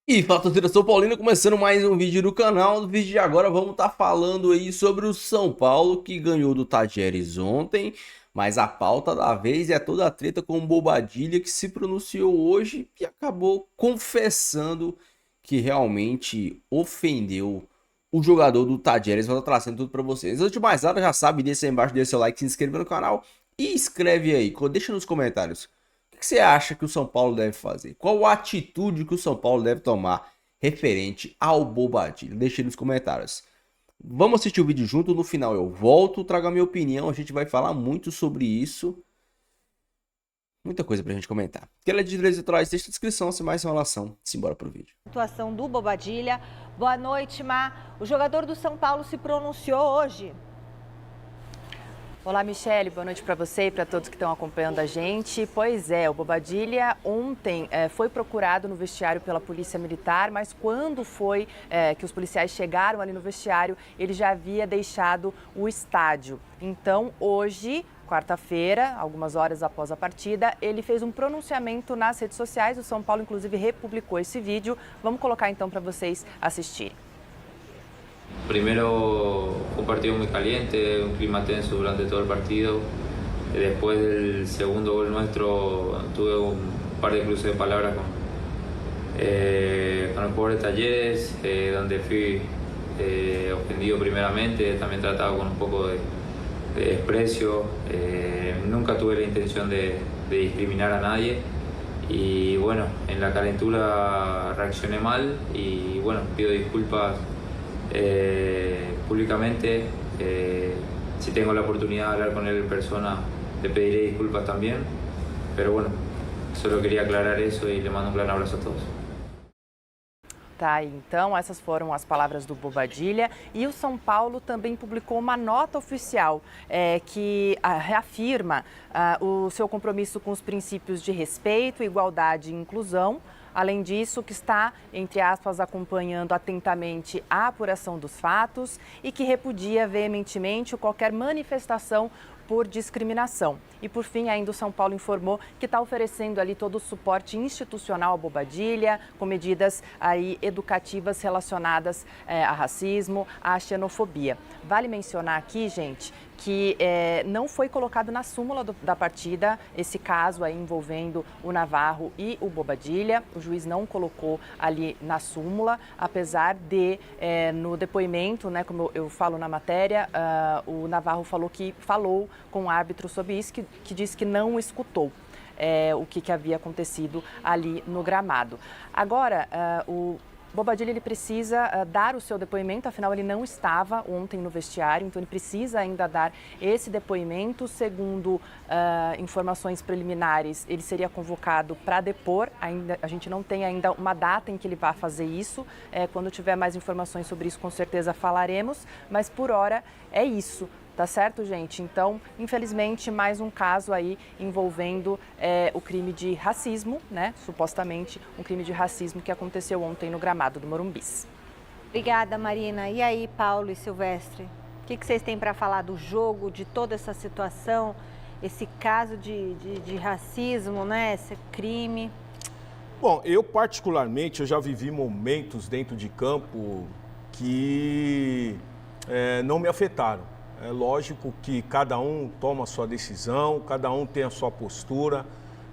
E fala, torcida São Paulina, começando mais um vídeo do canal. No vídeo de agora vamos estar falando aí sobre o São Paulo, que ganhou do Tajeres ontem, mas a pauta da vez é toda a treta com o Bobadilha, que se pronunciou hoje e acabou confessando que realmente ofendeu o jogador do Tajeres. Vou estar trazendo tudo para vocês. Antes de mais nada, já sabe, deixa aí embaixo, deixa seu like, se inscreva no canal e escreve aí, deixa nos comentários. O que você acha que o São Paulo deve fazer? Qual a atitude que o São Paulo deve tomar referente ao Bobadilha? Deixe aí nos comentários. Vamos assistir o vídeo junto, no final eu volto, trago a minha opinião, a gente vai falar muito sobre isso. Muita coisa pra gente comentar. Aquela de direitos eleitorais, deixa na descrição, sem mais enrolação. Simbora pro vídeo. Situação do Bobadilha. Boa noite, Má. O jogador do São Paulo se pronunciou hoje. Olá, Michele, boa noite para você e para todos que estão acompanhando a gente. Pois é, o Bobadilha ontem foi procurado no vestiário pela Polícia Militar, mas quando foi que os policiais chegaram ali no vestiário, ele já havia deixado o estádio. Então, hoje, quarta-feira, algumas horas após a partida, ele fez um pronunciamento nas redes sociais. O São Paulo, inclusive, republicou esse vídeo. Vamos colocar então para vocês assistirem. Primero fue un partido muy caliente, un clima tenso durante todo el partido. Después del segundo gol nuestro tuve un par de cruces de palabras con el jugador de Talleres, donde fui ofendido primeramente, también tratado con un poco de desprecio. Nunca tuve la intención de discriminar a nadie. Y bueno, en la calentura reaccioné mal y bueno, pido disculpas públicamente. Si tengo la oportunidad de hablar con él en persona, le pediré disculpas también. Pero bueno, solo quería aclarar eso y le mando un gran abrazo a todos. Tá, então essas foram as palavras do Bobadilha e o São Paulo também publicou uma nota oficial que reafirma o seu compromisso com os princípios de respeito, igualdade e inclusão. Além disso, que está, entre aspas, acompanhando atentamente a apuração dos fatos e que repudia veementemente qualquer manifestação por discriminação. E, por fim, ainda o São Paulo informou que está oferecendo ali todo o suporte institucional à Bobadilha, com medidas aí educativas relacionadas a racismo, à xenofobia. Vale mencionar aqui, gente, que não foi colocado na súmula da partida esse caso aí envolvendo o Navarro e o Bobadilha. O juiz não colocou ali na súmula, apesar de, no depoimento, né, como eu falo na matéria, o Navarro falou que falou com o árbitro sobre isso, que disse que não escutou o que havia acontecido ali no gramado. Agora, o Bobadilha ele precisa dar o seu depoimento, afinal ele não estava ontem no vestiário, então ele precisa ainda dar esse depoimento. Segundo informações preliminares, ele seria convocado para depor. Ainda, a gente não tem ainda uma data em que ele vai fazer isso. Quando tiver mais informações sobre isso, com certeza falaremos, mas por hora é isso. Tá certo, gente? Então, infelizmente, mais um caso aí envolvendo o crime de racismo, né? Supostamente um crime de racismo que aconteceu ontem no gramado do Morumbis. Obrigada, Marina. E aí, Paulo e Silvestre? O que vocês têm para falar do jogo, de toda essa situação, esse caso de racismo, né? Esse crime? Bom, eu particularmente, eu já vivi momentos dentro de campo que não me afetaram. É lógico que cada um toma a sua decisão, cada um tem a sua postura,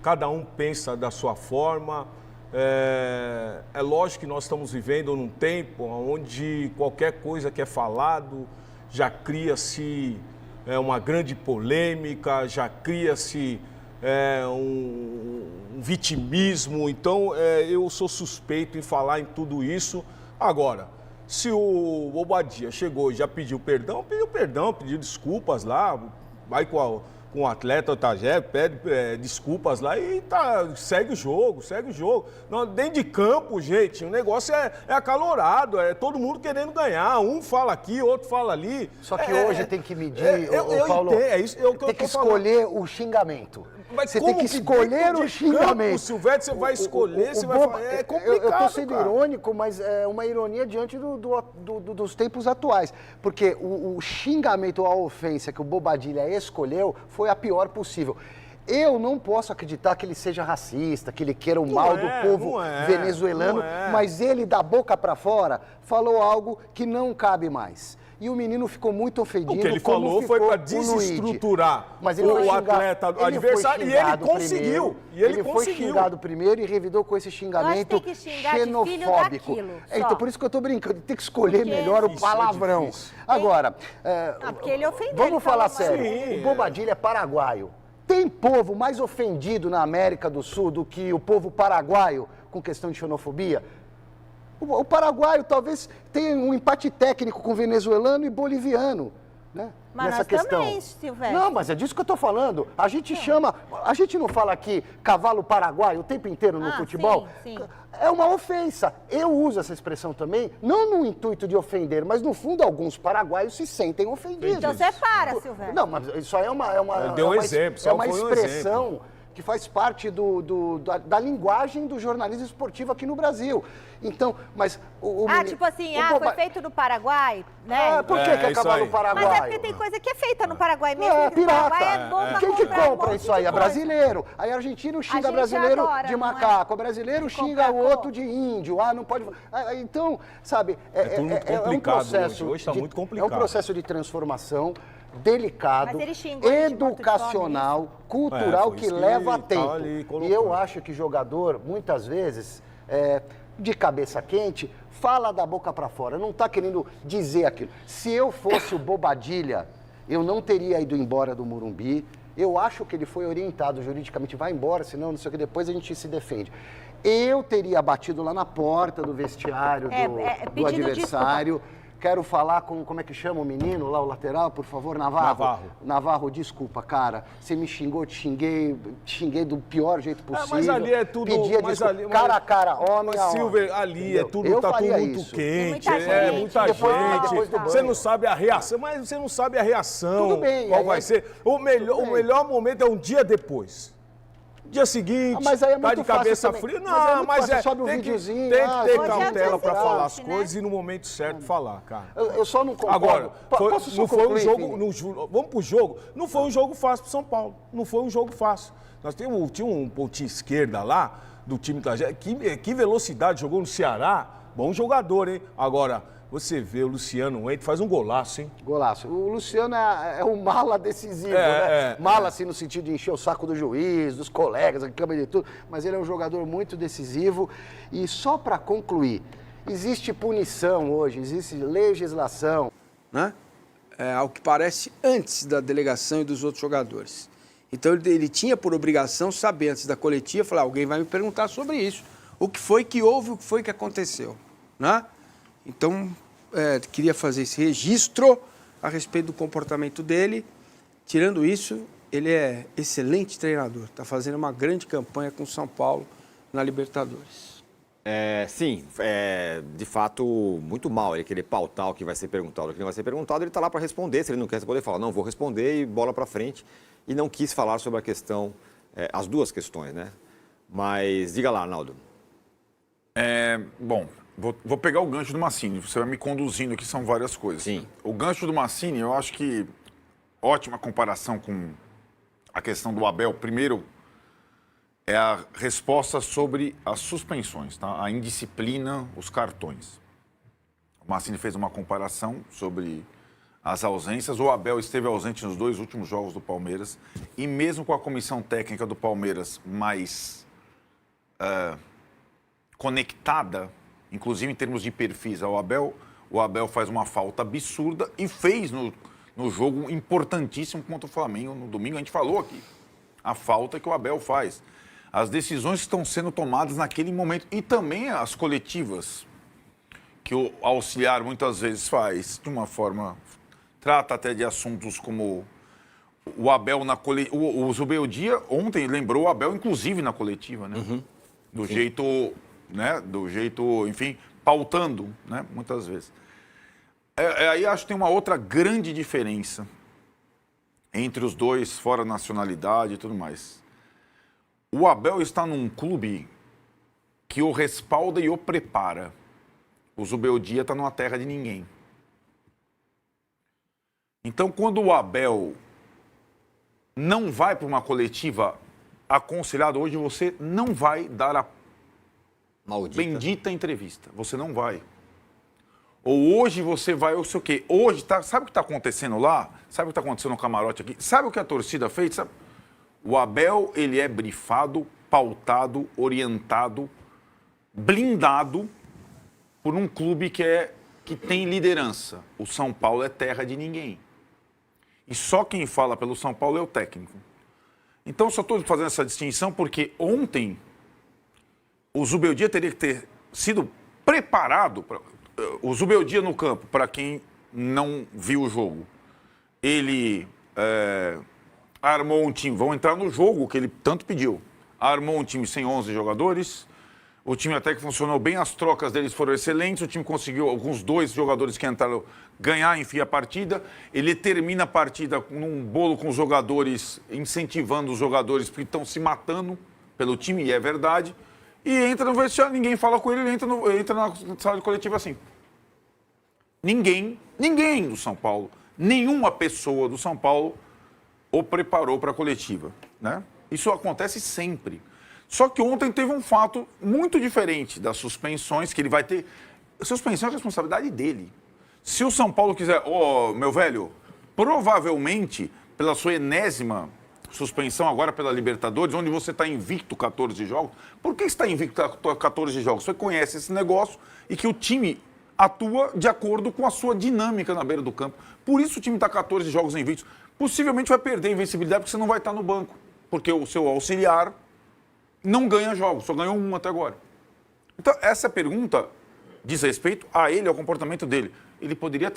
cada um pensa da sua forma. É lógico que nós estamos vivendo num tempo onde qualquer coisa que é falado já cria-se uma grande polêmica, já cria-se um vitimismo. Então, eu sou suspeito em falar em tudo isso. Agora, se o Bobadilha chegou e já pediu perdão, pediu desculpas lá, vai com o atleta, o Tajé, pede desculpas lá e segue o jogo. Não, dentro de campo, gente, o negócio é acalorado, é todo mundo querendo ganhar. Um fala aqui, outro fala ali. Só que hoje tem que medir, Paulo, tem que escolher o xingamento. Mas você tem que escolher o xingamento. Campo, Silvério, você vai escolher, você vai falar. É complicado. Eu estou sendo irônico, mas é uma ironia diante dos tempos atuais. Porque o xingamento ou a ofensa que o Bobadilha escolheu foi a pior possível. Eu não posso acreditar que ele seja racista, que ele queira o mal do povo venezuelano, mas ele, da boca para fora, falou algo que não cabe mais. E o menino ficou muito ofendido. O que ele falou foi para desestruturar o atleta adversário e ele conseguiu. Ele foi xingado primeiro e revidou com esse xingamento xenofóbico. Então, por isso que eu estou brincando, tem que escolher melhor o palavrão. Agora, porque ele ofendeu, vamos falar sério, o Bobadilla é paraguaio. Tem povo mais ofendido na América do Sul do que o povo paraguaio com questão de xenofobia? O paraguaio talvez tenha um empate técnico com o venezuelano e boliviano, né? Mas nessa nós questão. também, Silvestre. Não, mas é disso que eu estou falando. A gente chama, a gente não fala aqui cavalo paraguaio o tempo inteiro no futebol? Sim. É uma ofensa. Eu uso essa expressão também, não no intuito de ofender, mas no fundo alguns paraguaios se sentem ofendidos. Então separa, Silvestre. Não, mas isso aí é uma expressão que faz parte da linguagem do jornalismo esportivo aqui no Brasil. Então, mas tipo assim, foi feito no Paraguai, né? Por que é cavalo paraguaio? Mas é porque tem coisa que é feita no Paraguai mesmo. É, pirata. É bom pra Quem que comprar compra isso aí? É brasileiro. Aí argentino xinga brasileiro agora, de macaco, brasileiro xinga o outro de índio. Não pode... Então, sabe, é um processo... Hoje está muito complicado. É um processo de transformação delicado, educacional, cultural, que leva tempo. E eu acho que jogador, muitas vezes, de cabeça quente, fala da boca para fora, não está querendo dizer aquilo. Se eu fosse o Bobadilla, eu não teria ido embora do Morumbi. Eu acho que ele foi orientado juridicamente, vai embora, senão não sei o que, depois a gente se defende. Eu teria batido lá na porta do vestiário do adversário. Desculpa. Quero falar com, como é que chama o menino lá, o lateral, por favor, Navarro. Navarro, desculpa, cara, você me xingou, te xinguei do pior jeito possível. Mas ali é tudo... cara a cara, homem a homem. Silver, ali é tudo, tá tudo muito quente, muita gente. Você não sabe a reação, mas você não sabe a reação. Tudo bem. Qual vai ser. O melhor momento é um dia depois. Dia seguinte, mas aí é tá de cabeça também. fria. Não, mas sobe um tem que videozinho, ter cautela para falar as né? coisas e no momento certo falar, cara. Eu só não concordo. Agora, Posso não foi um jogo... Enfim? Vamos pro jogo. Não foi um jogo fácil pro São Paulo. Não foi um jogo fácil. Tinha um pontinho esquerda lá, do time da... Que velocidade jogou no Ceará. Bom jogador, hein? Agora... Você vê o Luciano Wente, faz um golaço, hein? Golaço. O Luciano é um mala decisivo, né? Mala, assim, no sentido de encher o saco do juiz, dos colegas, da câmera de tudo. Mas ele é um jogador muito decisivo. E só para concluir, existe punição hoje, existe legislação. Né? Ao que parece, antes da delegação e dos outros jogadores. Então, ele tinha por obrigação saber, antes da coletiva, falar, alguém vai me perguntar sobre isso. O que foi que houve, o que foi que aconteceu, né? Então, queria fazer esse registro a respeito do comportamento dele. Tirando isso, ele é excelente treinador. Está fazendo uma grande campanha com o São Paulo na Libertadores. Sim, de fato, muito mal ele querer pautar o que vai ser perguntado. O que não vai ser perguntado, ele está lá para responder. Se ele não quer responder, fala, não, vou responder e bola para frente. E não quis falar sobre a questão, as duas questões, né? Mas diga lá, Arnaldo. Bom... Vou pegar o gancho do Massini, você vai me conduzindo aqui, são várias coisas. Sim. O gancho do Massini, eu acho que ótima comparação com a questão do Abel. Primeiro, é a resposta sobre as suspensões, tá? A indisciplina, os cartões. O Massini fez uma comparação sobre as ausências. O Abel esteve ausente nos 2 últimos jogos do Palmeiras e mesmo com a comissão técnica do Palmeiras mais conectada, inclusive em termos de perfis ao Abel, o Abel faz uma falta absurda e fez no jogo importantíssimo contra o Flamengo no domingo. A gente falou aqui a falta que o Abel faz. As decisões que estão sendo tomadas naquele momento e também as coletivas que o auxiliar muitas vezes faz de uma forma... Trata até de assuntos como o Abel na coletiva... O Zubeldia ontem lembrou o Abel, inclusive, na coletiva, né? Uhum. Do jeito, enfim, pautando, né, muitas vezes. Aí acho que tem uma outra grande diferença entre os dois, fora nacionalidade e tudo mais. O Abel está num clube que o respalda e o prepara. O Zubeldia está numa terra de ninguém. Então, quando o Abel não vai para uma coletiva aconselhado, hoje você não vai dar a bendita entrevista. Você não vai. Ou hoje você vai, ou sei o quê. Hoje, sabe o que está acontecendo lá? Sabe o que está acontecendo no camarote aqui? Sabe o que a torcida fez? Sabe? O Abel, ele é brifado, pautado, orientado, blindado por um clube que tem liderança. O São Paulo é terra de ninguém. E só quem fala pelo São Paulo é o técnico. Então, só estou fazendo essa distinção porque ontem o Zubeldia teria que ter sido preparado. O Zubeldia no campo, para quem não viu o jogo, ele armou um time, vão entrar no jogo que ele tanto pediu, armou um time sem 11 jogadores, o time até que funcionou bem, as trocas deles foram excelentes, o time conseguiu, alguns 2 jogadores que entraram, ganhar, enfim, a partida, ele termina a partida num bolo com os jogadores, incentivando os jogadores que estão se matando pelo time, e é verdade, e entra no vestiário, ninguém fala com ele, ele entra na sala de coletiva assim. Ninguém do São Paulo, nenhuma pessoa do São Paulo o preparou para a coletiva, né? Isso acontece sempre. Só que ontem teve um fato muito diferente das suspensões, que ele vai ter... Suspensão é responsabilidade dele. Se o São Paulo quiser... meu velho, provavelmente, pela sua enésima suspensão agora pela Libertadores, onde você está invicto 14 jogos. Por que está invicto 14 jogos? Você conhece esse negócio e que o time atua de acordo com a sua dinâmica na beira do campo. Por isso o time está 14 jogos invictos. Possivelmente vai perder a invencibilidade porque você não vai estar no banco. Porque o seu auxiliar não ganha jogos, só ganhou um até agora. Então, essa pergunta diz respeito a ele, ao comportamento dele. Ele poderia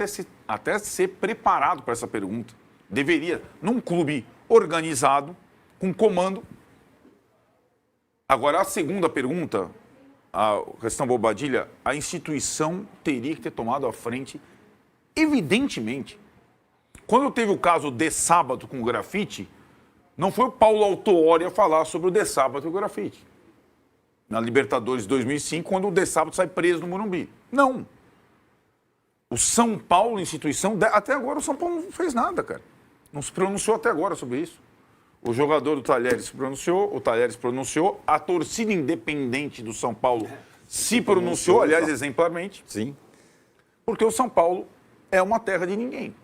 até ser preparado para essa pergunta. Deveria, num clube organizado, com comando. Agora, a segunda pergunta, a questão Bobadilha, a instituição teria que ter tomado a frente, evidentemente. Quando teve o caso de sábado com o grafite, não foi o Paulo Autuori a falar sobre o de sábado e o grafite. Na Libertadores 2005, quando o de sábado sai preso no Morumbi. Não. O São Paulo, instituição, até agora o São Paulo não fez nada, cara. Não se pronunciou até agora sobre isso. O jogador do Talheres se pronunciou, o Talheres pronunciou, a torcida independente do São Paulo se pronunciou, aliás, exemplarmente. Sim. Porque o São Paulo é uma terra de ninguém.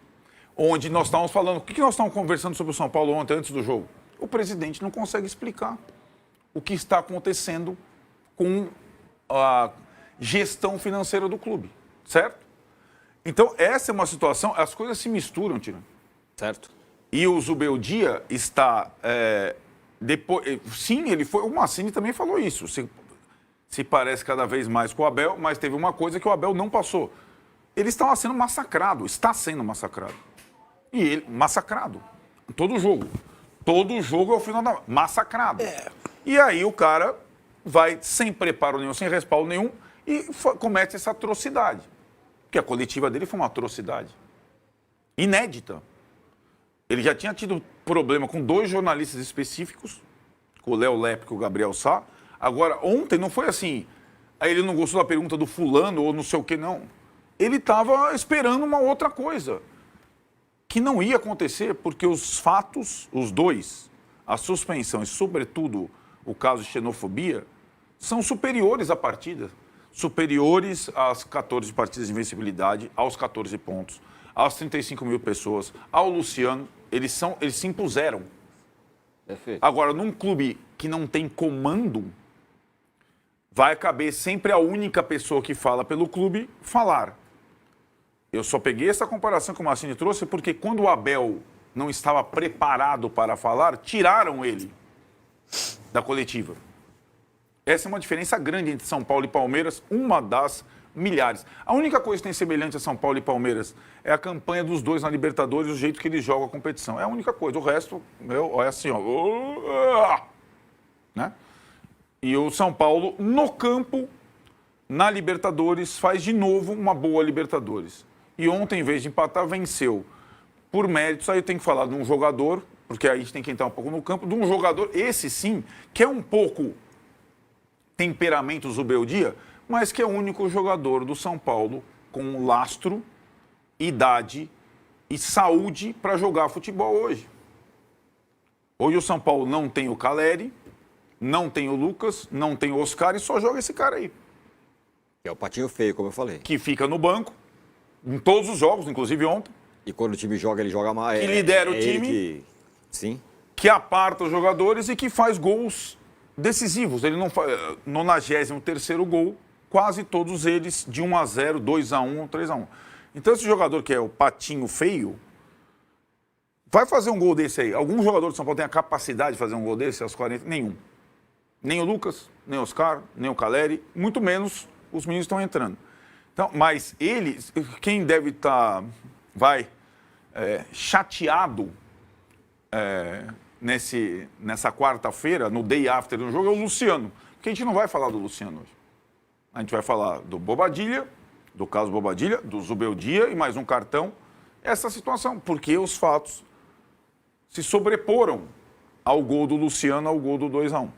Onde nós estávamos falando, o que nós estávamos conversando sobre o São Paulo ontem, antes do jogo? O presidente não consegue explicar o que está acontecendo com a gestão financeira do clube, certo? Então, essa é uma situação, as coisas se misturam, Tira. Certo. E o Zubeldia está, depois, sim, ele foi, o Massini também falou isso, se parece cada vez mais com o Abel, mas teve uma coisa que o Abel não passou. Ele estava sendo massacrado, está sendo massacrado. E ele, massacrado, todo jogo. Todo jogo é o final da... Massacrado. E aí o cara vai sem preparo nenhum, sem respaldo nenhum, e comete essa atrocidade. Porque a coletiva dele foi uma atrocidade. Inédita. Ele já tinha tido problema com 2 jornalistas específicos, com o Léo Lepe e o Gabriel Sá. Agora, ontem não foi assim, aí ele não gostou da pergunta do fulano ou não sei o que, não. Ele estava esperando uma outra coisa, que não ia acontecer, porque os fatos, os 2, a suspensão e, sobretudo, o caso de xenofobia, são superiores à partida. Superiores às 14 partidas de invencibilidade, aos 14 pontos, às 35 mil pessoas, ao Luciano, eles se impuseram. Perfeito. Agora, num clube que não tem comando, vai caber sempre a única pessoa que fala pelo clube falar. Eu só peguei essa comparação que o Massini trouxe porque quando o Abel não estava preparado para falar, tiraram ele da coletiva. Essa é uma diferença grande entre São Paulo e Palmeiras, uma das milhares. A única coisa que tem semelhante a São Paulo e Palmeiras é a campanha dos 2 na Libertadores, o jeito que eles jogam a competição. É a única coisa. O resto é assim, ó. Né? E o São Paulo, no campo, na Libertadores, faz de novo uma boa Libertadores. E ontem, em vez de empatar, venceu. Por méritos, aí eu tenho que falar de um jogador, porque aí a gente tem que entrar um pouco no campo, de um jogador, esse sim, que é um pouco temperamento Zubeldia, mas que é o único jogador do São Paulo com lastro, idade e saúde para jogar futebol hoje. Hoje o São Paulo não tem o Caleri, não tem o Lucas, não tem o Oscar e só joga esse cara aí. Que é o patinho feio, como eu falei. Que fica no banco, em todos os jogos, inclusive ontem. E quando o time joga, ele joga mais. Que lidera o time. Sim. Que aparta os jogadores e que faz gols decisivos. Ele não faz. 93º gol, quase todos eles de 1-0, 2-1, 3-1. Então esse jogador que é o patinho feio, vai fazer um gol desse aí. Algum jogador de São Paulo tem a capacidade de fazer um gol desse aos 40? Nenhum. Nem o Lucas, nem o Oscar, nem o Caleri, muito menos os meninos estão entrando. Então, mas ele, quem deve estar, chateado nessa quarta-feira, no day after do jogo, é o Luciano. Porque a gente não vai falar do Luciano hoje. A gente vai falar do Bobadilha, do caso Bobadilha, do Zubeldia e mais um cartão. Essa situação, porque os fatos se sobreporam ao gol do Luciano, ao gol do 2-1.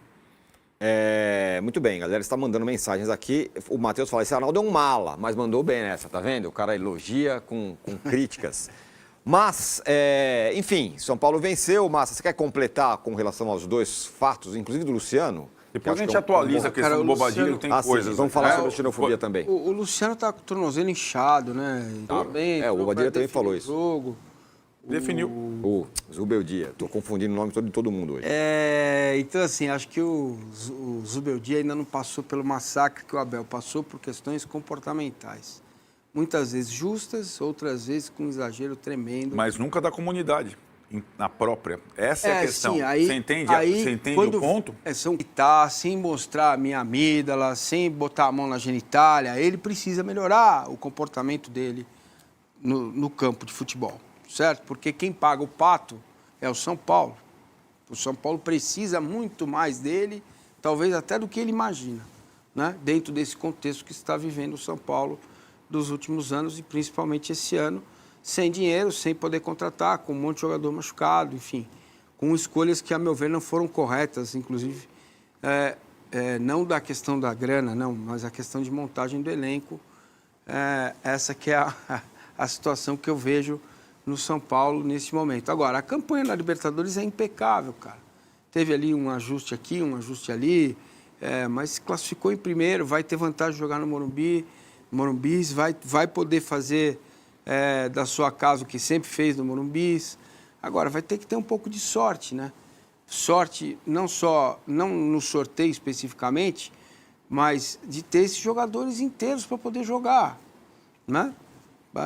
Muito bem, galera está mandando mensagens aqui. O Matheus fala, esse Arnaldo é um mala, mas mandou bem nessa, tá vendo? O cara elogia com críticas. Mas, enfim, São Paulo venceu. Massa, você quer completar com relação aos dois fatos, inclusive do Luciano? Depois a gente atualiza a questão do Bobadilha, que tem coisas. Sim, vamos falar sobre a xenofobia também. O Luciano tá com o tornozelo inchado, né? O Bobadilha também falou isso. Jogo. Definiu. O Zubeldia. Estou confundindo o nome de todo mundo hoje. Então, assim, acho que o Zubeldia ainda não passou pelo massacre que o Abel passou por questões comportamentais. Muitas vezes justas, outras vezes com um exagero tremendo. Mas nunca da comunidade, na própria. Essa é a questão. Sim, aí, você entende o ponto? Sem mostrar a minha amígdala, sem botar a mão na genitália, ele precisa melhorar o comportamento dele no campo de futebol. Certo? Porque quem paga o pato é o São Paulo. O São Paulo precisa muito mais dele, talvez até do que ele imagina, né? Dentro desse contexto que está vivendo o São Paulo dos últimos anos e principalmente esse ano, sem dinheiro, sem poder contratar, com um monte de jogador machucado, enfim, com escolhas que, a meu ver, não foram corretas, inclusive, não da questão da grana, não, mas a questão de montagem do elenco. Essa que é a situação que eu vejo no São Paulo nesse momento. Agora, a campanha na Libertadores é impecável, cara. Teve ali um ajuste aqui, um ajuste ali, mas se classificou em primeiro, vai ter vantagem de jogar no Morumbi, vai poder fazer da sua casa o que sempre fez no Morumbi. Agora, vai ter que ter um pouco de sorte, né? Sorte não no sorteio especificamente, mas de ter esses jogadores inteiros para poder jogar, né?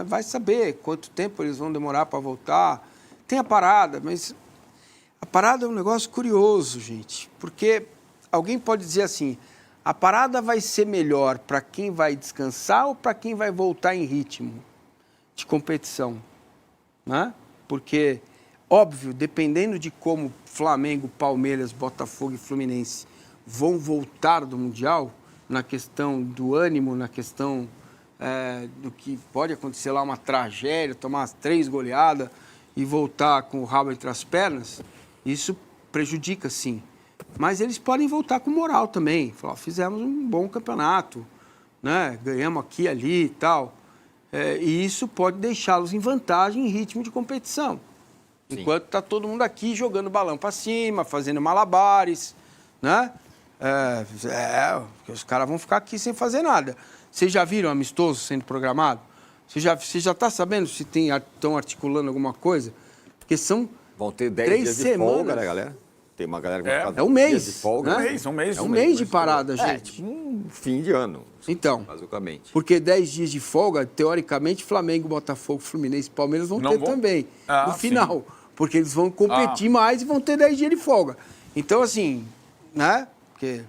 Vai saber quanto tempo eles vão demorar para voltar. Tem a parada, mas a parada é um negócio curioso, gente. Porque alguém pode dizer assim, a parada vai ser melhor para quem vai descansar ou para quem vai voltar em ritmo de competição, né? Porque, óbvio, dependendo de como Flamengo, Palmeiras, Botafogo e Fluminense vão voltar do Mundial, na questão do ânimo, na questão do que pode acontecer lá, uma tragédia, tomar 3 goleadas e voltar com o rabo entre as pernas, isso prejudica, sim. Mas eles podem voltar com moral também. Falar, fizemos um bom campeonato, né? Ganhamos aqui, ali e tal. E isso pode deixá-los em vantagem em ritmo de competição. Sim. Enquanto está todo mundo aqui jogando balão para cima, fazendo malabares, né? Os caras vão ficar aqui sem fazer nada. Vocês já viram amistoso sendo programado? Você já está sabendo se estão articulando alguma coisa? Porque são vão ter 10 dias de folga, né, galera? Tem uma galera que vai ficar um mês de folga. Né? Um mês de parada, gente. Um fim de ano. Então, basicamente. Porque 10 dias de folga, teoricamente, Flamengo, Botafogo, Fluminense e Palmeiras vão ter também. No final. Sim. Porque eles vão competir mais e vão ter 10 dias de folga. Então, assim, né? Porque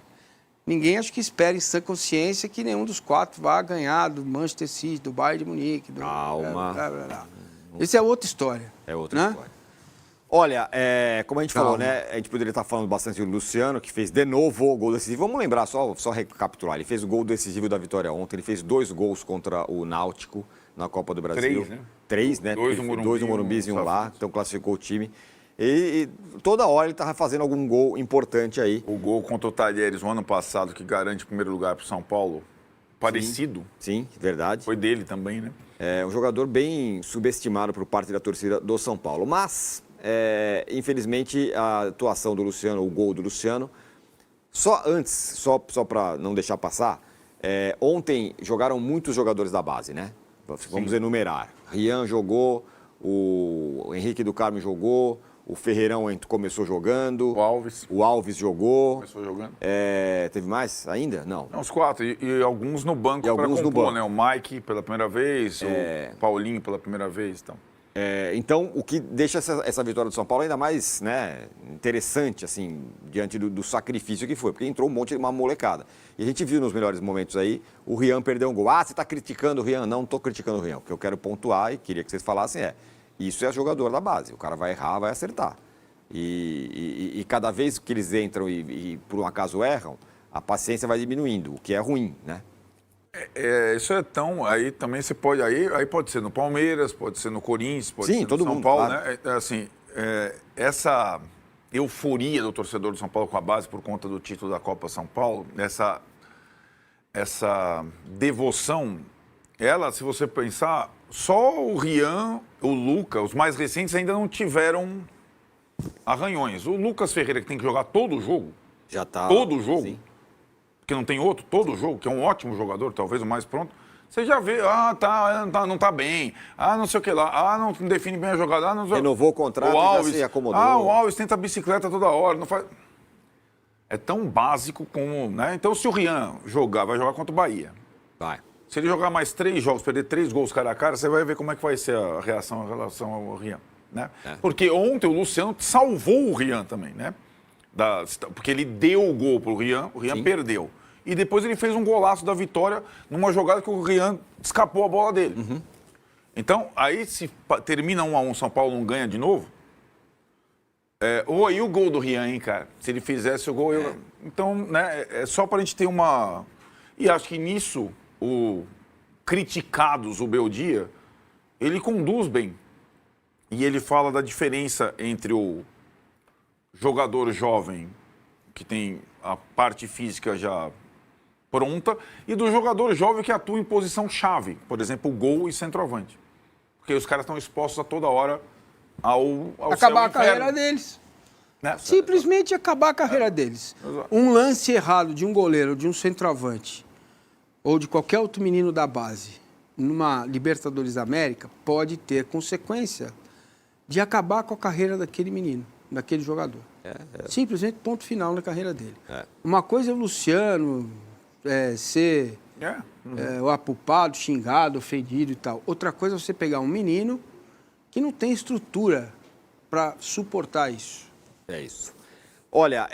ninguém acho que espera em sã consciência que nenhum dos 4 vá ganhar do Manchester City, do Bayern de Munique. Calma. Isso é outra história. É outra história. Olha, como a gente falou, né? A gente poderia estar falando bastante do Luciano, que fez de novo o gol decisivo. Vamos lembrar, só recapitular. Ele fez o gol decisivo da vitória ontem. Ele fez 2 gols contra o Náutico na Copa do Brasil. 3, né? 3, né? 2 no Morumbi e 1 lá. Então classificou o time. E toda hora ele estava fazendo algum gol importante aí. O gol contra o Talheres no ano passado, que garante o primeiro lugar para o São Paulo, parecido. Sim, verdade. Foi dele também, né? É um jogador bem subestimado por parte da torcida do São Paulo. Mas Infelizmente, a atuação do Luciano, o gol do Luciano, só para não deixar passar, ontem jogaram muitos jogadores da base, né? Vamos enumerar. Rian jogou, o Henrique do Carmo jogou, o Ferreirão começou jogando. O Alves jogou. Começou jogando. Teve mais ainda? Não. Os 4. E alguns no banco para compor, né? O Mike pela primeira vez, o Paulinho pela primeira vez. Então, então o que deixa essa vitória do São Paulo ainda mais, né, interessante, assim, diante do sacrifício que foi. Porque entrou uma molecada. E a gente viu nos melhores momentos aí, o Rian perdeu um gol. Você está criticando o Rian? Não estou criticando o Rian. O que eu quero pontuar e queria que vocês falassem isso é jogador da base. O cara vai errar, vai acertar. E cada vez que eles entram e por um acaso erram, a paciência vai diminuindo, o que é ruim, né? Isso é tão... Aí também você pode... Aí pode ser no Palmeiras, pode ser no Corinthians, pode ser no São Paulo, claro. Né? Assim, essa euforia do torcedor do São Paulo com a base por conta do título da Copa São Paulo, essa devoção, se você pensar, só o Rian, o Lucas, os mais recentes ainda não tiveram arranhões. O Lucas Ferreira, que tem que jogar todo o jogo, já tá, todo o jogo, sim. Porque não tem outro, todo o jogo, que é um ótimo jogador, talvez o mais pronto, você já vê, não tá bem, não sei o que lá, não define bem a jogada, não sei... Renovou o contrato, o Alves, já se acomodou. O Alves tenta bicicleta toda hora, não faz... É tão básico como, né? Então, se o Rian vai jogar contra o Bahia. Vai. Se ele jogar mais 3 jogos, perder 3 gols cara a cara, você vai ver como é que vai ser a reação em relação ao Rian, né? Porque ontem o Luciano salvou o Rian também, né? Porque ele deu o gol pro Rian, o Rian perdeu. E depois ele fez um golaço da vitória numa jogada que o Rian escapou a bola dele. Uhum. Então, aí se termina 1-1, São Paulo não ganha de novo. E o gol do Rian, hein, cara? Se ele fizesse o gol... Então, né, é só pra gente ter uma... E acho que nisso, o criticados, o Beldia, ele conduz bem. E ele fala da diferença entre o jogador jovem, que tem a parte física já pronta, e do jogador jovem que atua em posição chave, por exemplo, gol e centroavante. Porque os caras estão expostos a toda hora ao acabar a carreira deles. Né? Simplesmente acabar a carreira deles. Um lance errado de um goleiro, de um centroavante, ou de qualquer outro menino da base, numa Libertadores da América, pode ter consequência de acabar com a carreira daquele menino, daquele jogador. Simplesmente ponto final na carreira dele. Uma coisa é o Luciano ser o apupado, xingado, ofendido e tal. Outra coisa é você pegar um menino que não tem estrutura para suportar isso. É isso. Olha,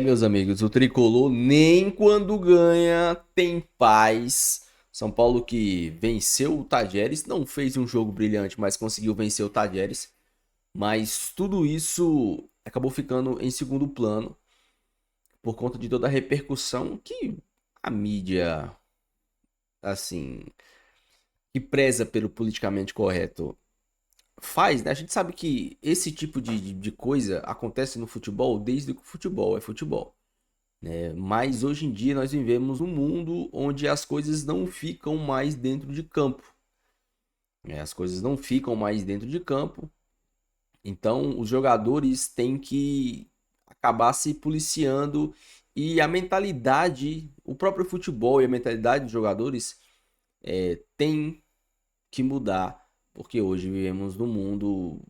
meus amigos, o Tricolor nem quando ganha tem paz. São Paulo que venceu o Tajeres, não fez um jogo brilhante, mas conseguiu vencer o Tajeres. Mas tudo isso acabou ficando em segundo plano por conta de toda a repercussão que a mídia, assim, que preza pelo politicamente correto faz, né? A gente sabe que esse tipo de coisa acontece no futebol desde que o futebol é futebol, né? Mas hoje em dia nós vivemos um mundo onde as coisas não ficam mais dentro de campo. As coisas não ficam mais dentro de campo. Então, os jogadores têm que acabar se policiando e a mentalidade, o próprio futebol e a mentalidade dos jogadores tem que mudar, porque hoje vivemos num mundo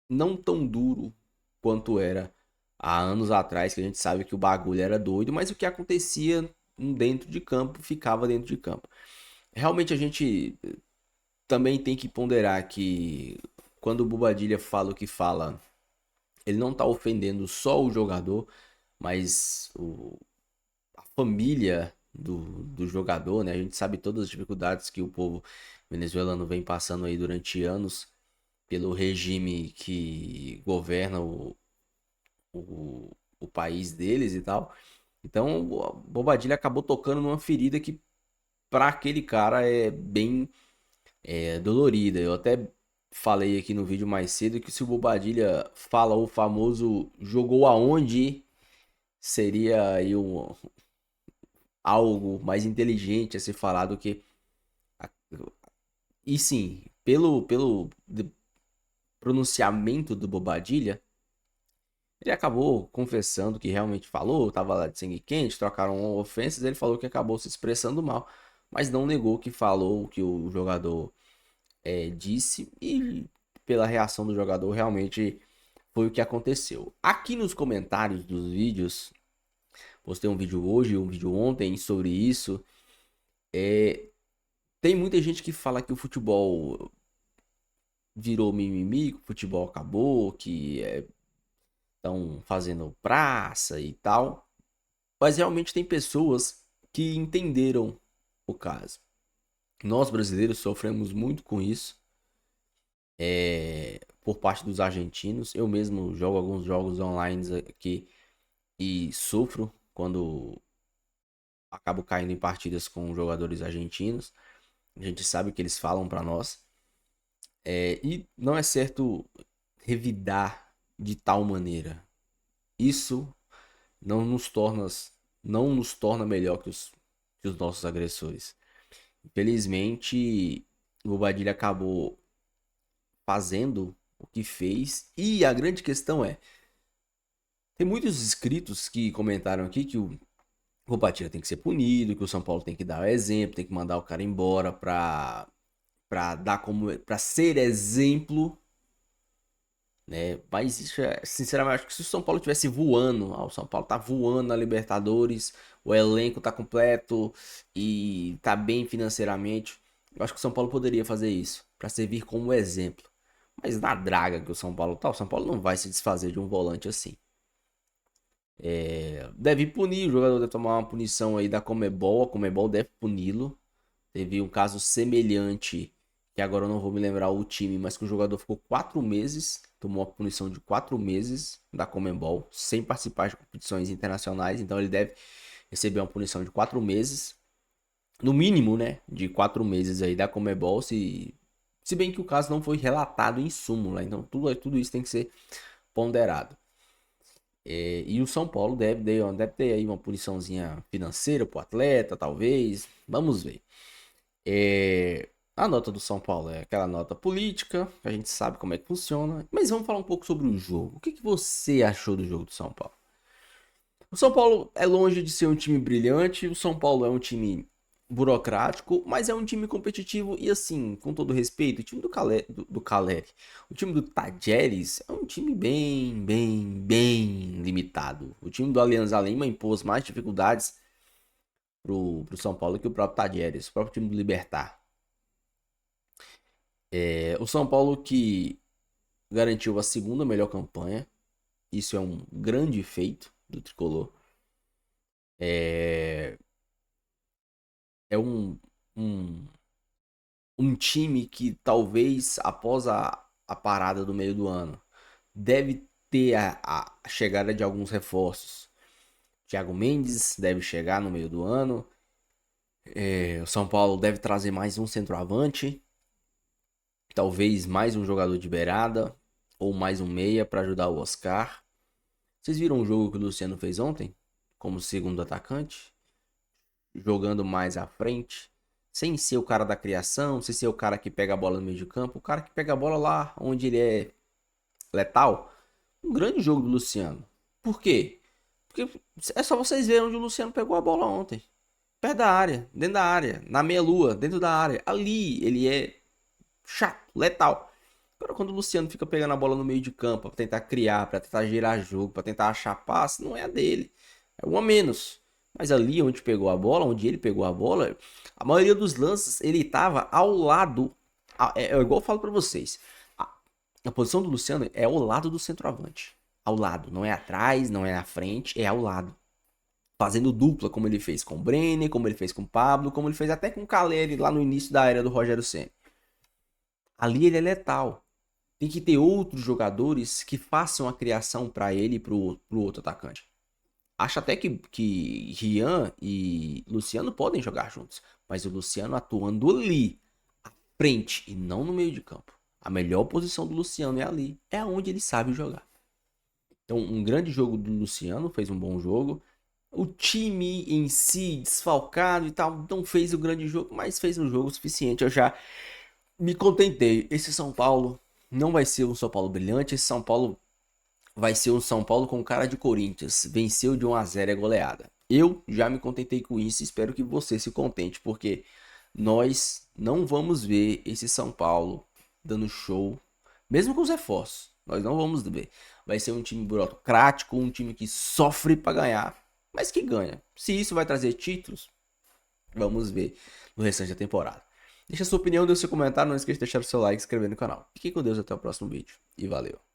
não tão duro quanto era há anos atrás, que a gente sabe que o bagulho era doido, mas o que acontecia dentro de campo ficava dentro de campo. Realmente a gente também tem que ponderar que quando o Bobadilha fala o que fala, ele não está ofendendo só o jogador, mas a família do jogador, né? A gente sabe todas as dificuldades que o povo venezuelano vem passando aí durante anos pelo regime que governa o país deles e tal. Então, o Bobadilha acabou tocando numa ferida que para aquele cara é bem dolorida. Eu até falei aqui no vídeo mais cedo que se o Bobadilha fala o famoso jogou aonde, seria aí algo mais inteligente a se falar do que... E sim, pronunciamento do Bobadilha, ele acabou confessando que realmente falou, tava lá de sangue quente, trocaram ofensas, ele falou que acabou se expressando mal, mas não negou que falou o que o jogador disse, e pela reação do jogador realmente foi o que aconteceu. Aqui nos comentários dos vídeos, postei um vídeo hoje, um vídeo ontem sobre isso, tem muita gente que fala que o futebol virou mimimi, que o futebol acabou, que estão fazendo praça e tal. Mas realmente tem pessoas que entenderam o caso. Nós brasileiros sofremos muito com isso. Por parte dos argentinos. Eu mesmo jogo alguns jogos online aqui e sofro quando acabo caindo em partidas com jogadores argentinos. A gente sabe o que eles falam para nós. E não é certo revidar de tal maneira. Isso não nos torna melhor que os nossos agressores. Infelizmente, o Bobadilha acabou fazendo o que fez. E a grande questão tem muitos inscritos que comentaram aqui que o Bobadilha tem que ser punido, que o São Paulo tem que dar o exemplo, tem que mandar o cara embora para ser exemplo, né? Mas isso sinceramente, acho que se o São Paulo tivesse voando, o São Paulo tá voando na Libertadores, o elenco tá completo e tá bem financeiramente, eu acho que o São Paulo poderia fazer isso para servir como exemplo. Mas na draga que o São Paulo tá, o São Paulo não vai se desfazer de um volante assim. Deve punir, o jogador deve tomar uma punição aí da Conmebol, a Conmebol deve puni-lo. Teve um caso semelhante, que agora eu não vou me lembrar o time, mas que o jogador ficou 4 meses, tomou uma punição de 4 meses da Conmebol, sem participar de competições internacionais, então ele deve receber uma punição de 4 meses, no mínimo, né, de 4 meses aí da Conmebol, se bem que o caso não foi relatado em súmula, então tudo isso tem que ser ponderado. E o São Paulo deve ter aí uma puniçãozinha financeira pro atleta, talvez, vamos ver. A nota do São Paulo é aquela nota política, a gente sabe como é que funciona, mas vamos falar um pouco sobre o jogo. O que você achou do jogo do São Paulo? O São Paulo é longe de ser um time brilhante, o São Paulo é um time burocrático, mas é um time competitivo e assim, com todo respeito, o time do Caleri, o time do Tajeres é um time bem limitado. O time do Alianza Lima impôs mais dificuldades pro São Paulo que o próprio Tajeres, o próprio time do Libertad. O São Paulo que garantiu a segunda melhor campanha, isso é um grande feito do tricolor. Um time que talvez após a parada do meio do ano deve ter a chegada de alguns reforços. Thiago Mendes deve chegar no meio do ano. O São Paulo deve trazer mais um centroavante, talvez mais um jogador de beirada ou mais um meia para ajudar o Oscar. Vocês viram o jogo que o Luciano fez ontem como segundo atacante? Jogando mais à frente, sem ser o cara da criação, sem ser o cara que pega a bola no meio de campo, o cara que pega a bola lá onde ele é letal. Um grande jogo do Luciano. Por quê? Porque é só vocês verem onde o Luciano pegou a bola ontem. Perto da área, dentro da área, na meia-lua, dentro da área. Ali ele é chato, letal. Agora quando o Luciano fica pegando a bola no meio de campo pra tentar criar, pra tentar girar jogo, pra tentar achar passe, não é a dele. É um a menos. Mas ali onde ele pegou a bola, a maioria dos lances ele tava ao lado. Igual eu falo pra vocês. A posição do Luciano é ao lado do centroavante. Ao lado, não é atrás, não é na frente, é ao lado. Fazendo dupla, como ele fez com o Brenner, como ele fez com o Pablo, como ele fez até com o Caleri lá no início da era do Rogério Ceni. Ali ele é letal. Tem que ter outros jogadores que façam a criação para ele e pro outro atacante. Acho até que Rian e Luciano podem jogar juntos. Mas o Luciano atuando ali, à frente e não no meio de campo. A melhor posição do Luciano é ali. É onde ele sabe jogar. Então, um grande jogo do Luciano, fez um bom jogo. O time em si, desfalcado e tal, não fez um grande jogo, mas fez um jogo suficiente. Eu já me contentei. Esse São Paulo não vai ser um São Paulo brilhante. Esse São Paulo vai ser um São Paulo com cara de Corinthians. Venceu de 1-0 é goleada. Eu já me contentei com isso e espero que você se contente, porque nós não vamos ver esse São Paulo dando show, mesmo com os reforços. Nós não vamos ver. Vai ser um time burocrático, um time que sofre para ganhar, mas que ganha. Se isso vai trazer títulos, vamos ver no restante da temporada. Deixa a sua opinião, deixa seu comentário, não esqueça de deixar o seu like e se inscrever no canal. Fique com Deus, até o próximo vídeo e valeu.